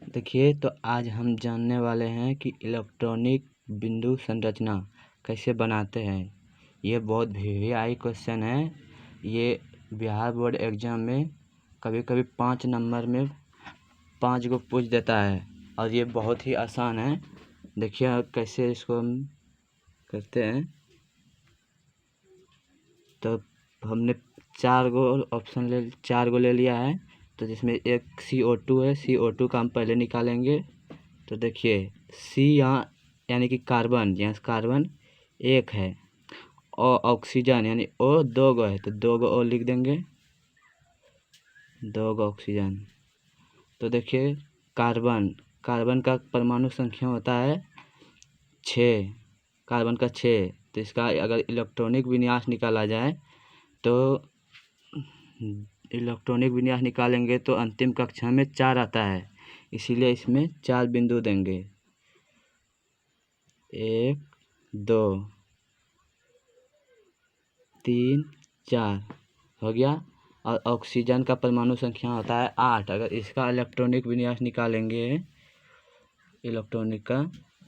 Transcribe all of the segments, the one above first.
देखिए, तो आज हम जानने वाले हैं कि इलेक्ट्रॉनिक बिंदु संरचना कैसे बनाते हैं। ये बहुत वीआईपी क्वेश्चन है। ये बिहार बोर्ड एग्जाम में कभी कभी 5 नंबर में 5 को पूछ देता है और ये बहुत ही आसान है। देखिए आप कैसे इसको हम करते हैं। तो हमने 4 को ले लिया है। तो जिसमें एक CO2 है, CO2 का हम पहले निकालेंगे। तो देखिए C यहाँ यानी कि कार्बन, यहाँ कार्बन 1 है और ऑक्सीजन यानी O 2 गो है, तो 2 गो O लिख देंगे, 2 गो ऑक्सीजन। तो देखिए कार्बन का परमाणु संख्या होता है 6, कार्बन का 6। तो इसका अगर इलेक्ट्रॉनिक विन्यास निकाला जाए तो इलेक्ट्रॉनिक विन्यास निकालेंगे तो अंतिम कक्षा में 4 आता है, इसीलिए इसमें 4 बिंदु देंगे। 1 2 3 4 हो गया। और ऑक्सीजन का परमाणु संख्या होता है 8। अगर इसका इलेक्ट्रॉनिक विन्यास निकालेंगे, इलेक्ट्रॉनिक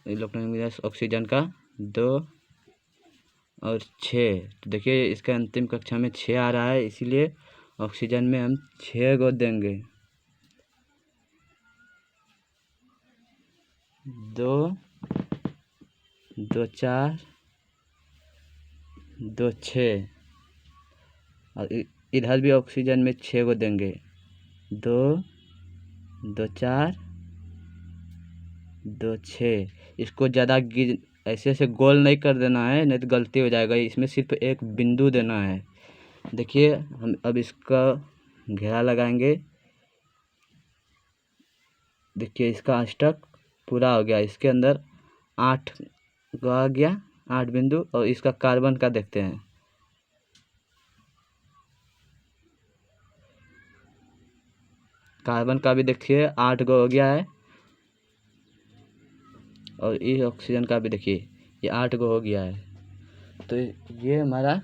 विन्यास ऑक्सीजन का 2 और 6, तो देखिए इसका अंतिम कक्षा में 6 आ रहा है, इसीलिए ऑक्सीजन में हम 6 को देंगे। 2 2 4 2 6 और इधर भी ऑक्सीजन में 6 को देंगे। 2 2 4 2 6। इसको ज़्यादा ऐसे गोल नहीं कर देना है, नहीं तो गलती हो जाएगा। इसमें सिर्फ एक बिंदु देना है। देखिए हम अब इसका घेरा लगाएंगे। देखिए इसका अष्टक पूरा हो गया। इसके अंदर 8 आ गया, 8 बिंदु। और इसका कार्बन का देखते हैं। कार्बन का भी देखिए 8 गो हो गया है और इस ऑक्सीजन का भी देखिए ये 8 गो हो गया है। तो ये हमारा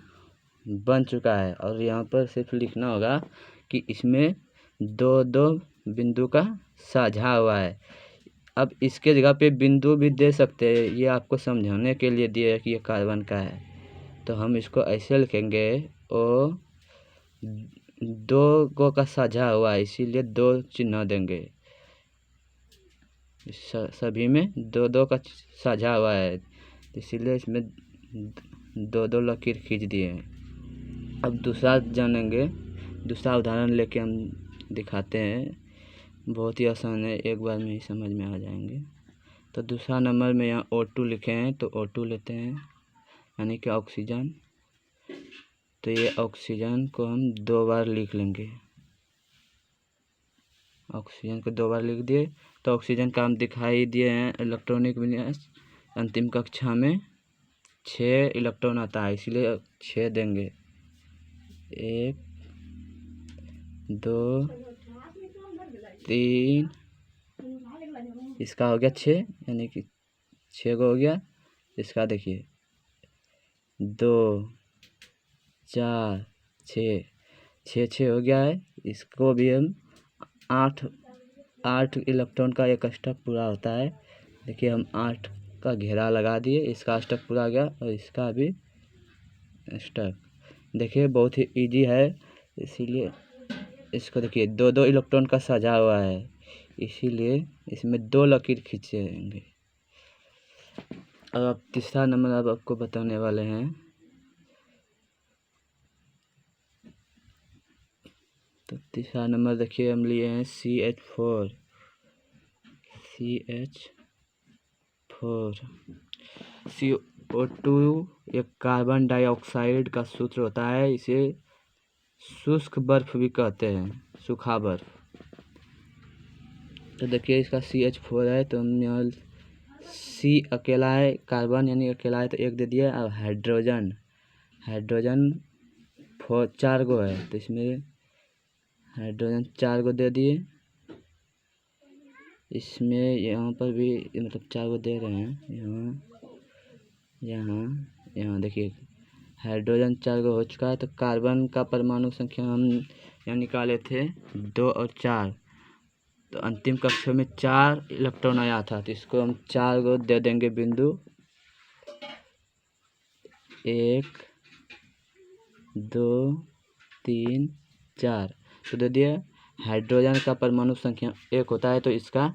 बन चुका है। और यहाँ पर सिर्फ लिखना होगा कि इसमें 2 बिंदु का साझा हुआ है। अब इसके जगह पे बिंदु भी दे सकते हैं, ये आपको समझाने के लिए दिया है कि ये कार्बन का है। तो हम इसको ऐसे लिखेंगे, ओ 2 गो का साझा हुआ है, इसीलिए 2 चिन्ह देंगे। सभी में 2 का साझा हुआ है, इसीलिए इसमें 2 लकीर खींच दिए हैं। अब दूसरा जानेंगे। दूसरा उदाहरण लेके हम दिखाते हैं। बहुत ही आसान है, एक बार में ही समझ में आ जाएंगे। तो दूसरा नंबर में यहाँ O2 लिखे हैं, तो O2 लेते हैं यानी कि ऑक्सीजन। तो ये ऑक्सीजन को हम 2 बार लिख लेंगे। ऑक्सीजन को 2 बार लिख दिए। तो ऑक्सीजन का हम दिखाई दिए हैं इलेक्ट्रॉनिक विन्यास। अंतिम कक्षा में 6 इलेक्ट्रॉन आता है, इसलिए 6 देंगे। 1 2 3, इसका हो गया 6 यानी कि 6 को हो गया। इसका देखिए 2 4 6 6 हो गया है। इसको भी हम 8 इलेक्ट्रॉन का एक अष्टक पूरा होता है। देखिए हम 8 का घेरा लगा दिए, इसका अष्टक पूरा हो गया और इसका भी अष्टक। देखिए बहुत ही इजी है, इसीलिए इसको देखिए 2 इलेक्ट्रॉन का साझा हुआ है, इसीलिए इसमें 2 लकीर खींचेंगे। अब तीसरा नंबर अब आपको बताने वाले हैं। तो तीसरा नंबर देखिए हम लिए हैं CH4। CO2 एक कार्बन डाइऑक्साइड का सूत्र होता है। इसे शुष्क बर्फ भी कहते हैं, सूखा बर्फ। तो देखिए इसका CH4 है, तो हम यहाँ C अकेला है, कार्बन यानी अकेला है, तो 1 दे दिया। अब हाइड्रोजन 4 गो है, तो इसमें हाइड्रोजन 4 को दे दिए। इसमें यहाँ पर भी मतलब 4 को दे रहे हैं। यहाँ देखिए हाइड्रोजन 4 को हो चुका है। तो कार्बन का परमाणु संख्या हम यहाँ निकाले थे 2 और 4। तो अंतिम कक्षा में 4 इलेक्ट्रॉन आया था, तो इसको हम 4 को दे देंगे बिंदु 1 2 3 4। तो दे दिया। हाइड्रोजन का परमाणु संख्या 1 होता है, तो इसका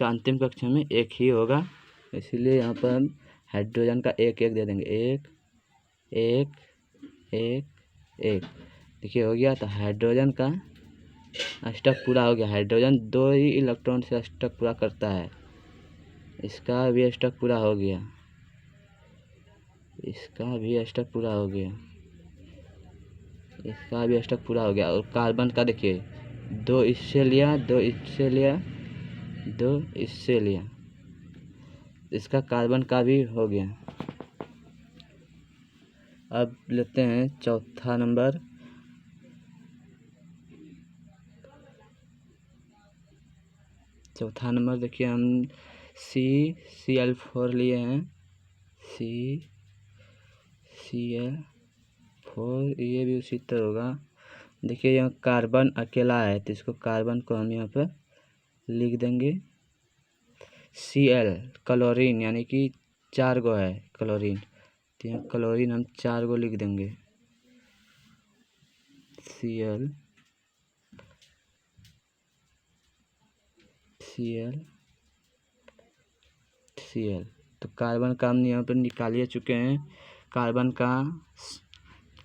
अंतिम कक्षा में 1 ही होगा, इसलिए यहाँ पर हम हाइड्रोजन का 1 दे देंगे। 1 1 1 1। देखिए हो गया। तो हाइड्रोजन का अष्टक पूरा हो गया। हाइड्रोजन 2 ही इलेक्ट्रॉन से अष्टक पूरा करता है, इसका भी अष्टक पूरा हो गया, इसका भी अष्टक पूरा हो गया, इसका भी अष्टक पूरा हो गया। और कार्बन का देखिए 2 इससे लिया, 2 इससे लिया, 2 इससे लिया, इसका कार्बन का भी हो गया। अब लेते हैं चौथा नंबर। चौथा नंबर देखिए हम Cl4 लिए हैं। Cl4 ये भी उसी तरह होगा। देखिए यहाँ कार्बन अकेला है, तो इसको कार्बन को हम यहाँ पर लिख देंगे Cl, क्लोरीन, यानी कि 4 गो है क्लोरीन, तो यहाँ क्लोरीन हम 4 गो लिख देंगे। Cl तो कार्बन का हम यहाँ पर निकालिए चुके हैं। कार्बन का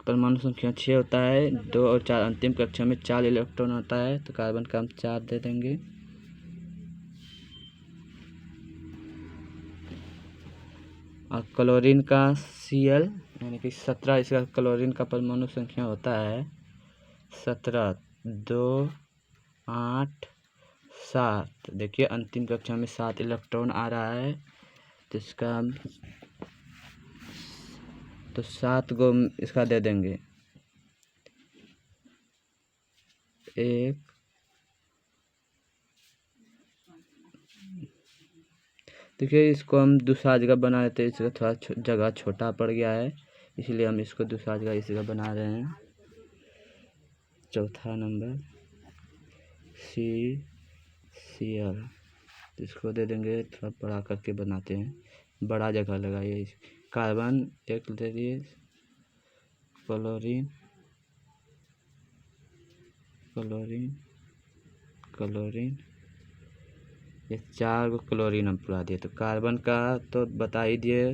परमाणु संख्या 6 होता है, 2 और 4 अंतिम कक्षा में 4 इलेक्ट्रॉन होता है, तो कार्बन का हम 4 दे देंगे। और क्लोरीन का Cl यानी कि 17, इसका क्लोरीन का परमाणु संख्या होता है 17, 2 8 7। देखिए अंतिम कक्षा में 7 इलेक्ट्रॉन आ रहा है, तो इसका हम 7 गो इसका दे देंगे। 1 देखिए इसको हम दूसरा जगह बना लेते हैं, इसका थोड़ा जगह छोटा पड़ गया है, इसलिए हम इसको दूसरा जगह इस जगह बना रहे हैं। चौथा नंबर Cl, तो इसको दे देंगे, थोड़ा बड़ा करके बनाते हैं, बड़ा जगह लगाइए। कार्बन 1 दे दिए, क्लोरीन ये 4 गो क्लोरीन हम पूरा दिए। तो कार्बन का तो बता ही दिए,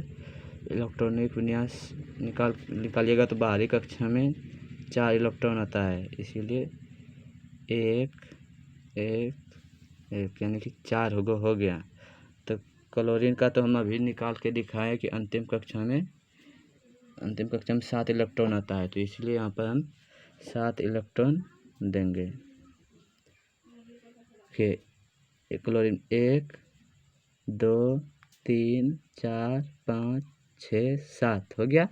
इलेक्ट्रॉनिक विन्यास निकालिएगा तो बाहरी कक्षा में 4 इलेक्ट्रॉन आता है, इसीलिए 1 1 1 यानी कि 4 हो गया। तो क्लोरीन का तो हम अभी निकाल के दिखाएं कि अंतिम कक्षा में 7 इलेक्ट्रॉन आता है, तो इसलिए यहाँ पर हम 7 इलेक्ट्रॉन देंगे। फिर क्लोरीन 1 2 3 4 5 6 7 हो गया।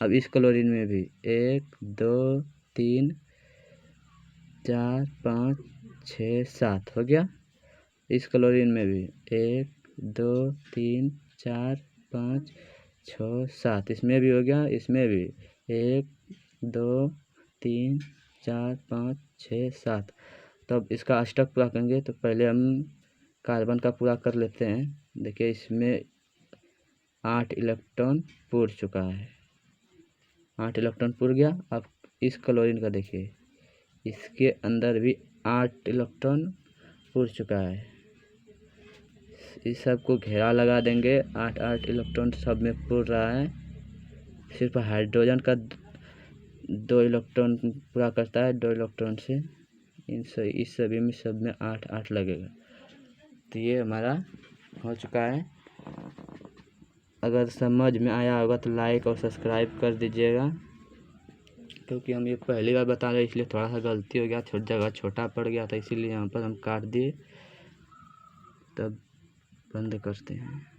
अब इस क्लोरीन में भी 1 2 3 4 5 6 7 हो गया। इस क्लोरीन में भी 1 2 3 4 5 6 7 इसमें भी हो गया। इसमें भी 1 2 3 4 5 6 7। तब इसका अष्टक पूरा करेंगे, तो पहले हम कार्बन का पूरा कर लेते हैं। देखिए इसमें 8 इलेक्ट्रॉन पूर चुका है, 8 इलेक्ट्रॉन पूर गया। अब इस क्लोरीन का देखिए, इसके अंदर भी 8 इलेक्ट्रॉन पूर चुका है। इस सब को घेरा लगा देंगे, 8 इलेक्ट्रॉन सब में पूर रहा है। सिर्फ हाइड्रोजन का 2 इलेक्ट्रॉन पूरा करता है, 2 इलेक्ट्रॉन से इस सभी में सब में 8 लगेगा। तो ये हमारा हो चुका है। अगर समझ में आया होगा तो लाइक और सब्सक्राइब कर दीजिएगा, क्योंकि हम ये पहली बार बता रहे इसलिए थोड़ा सा गलती हो गया, जगह छोटा पड़ गया था, इसीलिए यहाँ पर हम काट दिए। तब बंद करते हैं।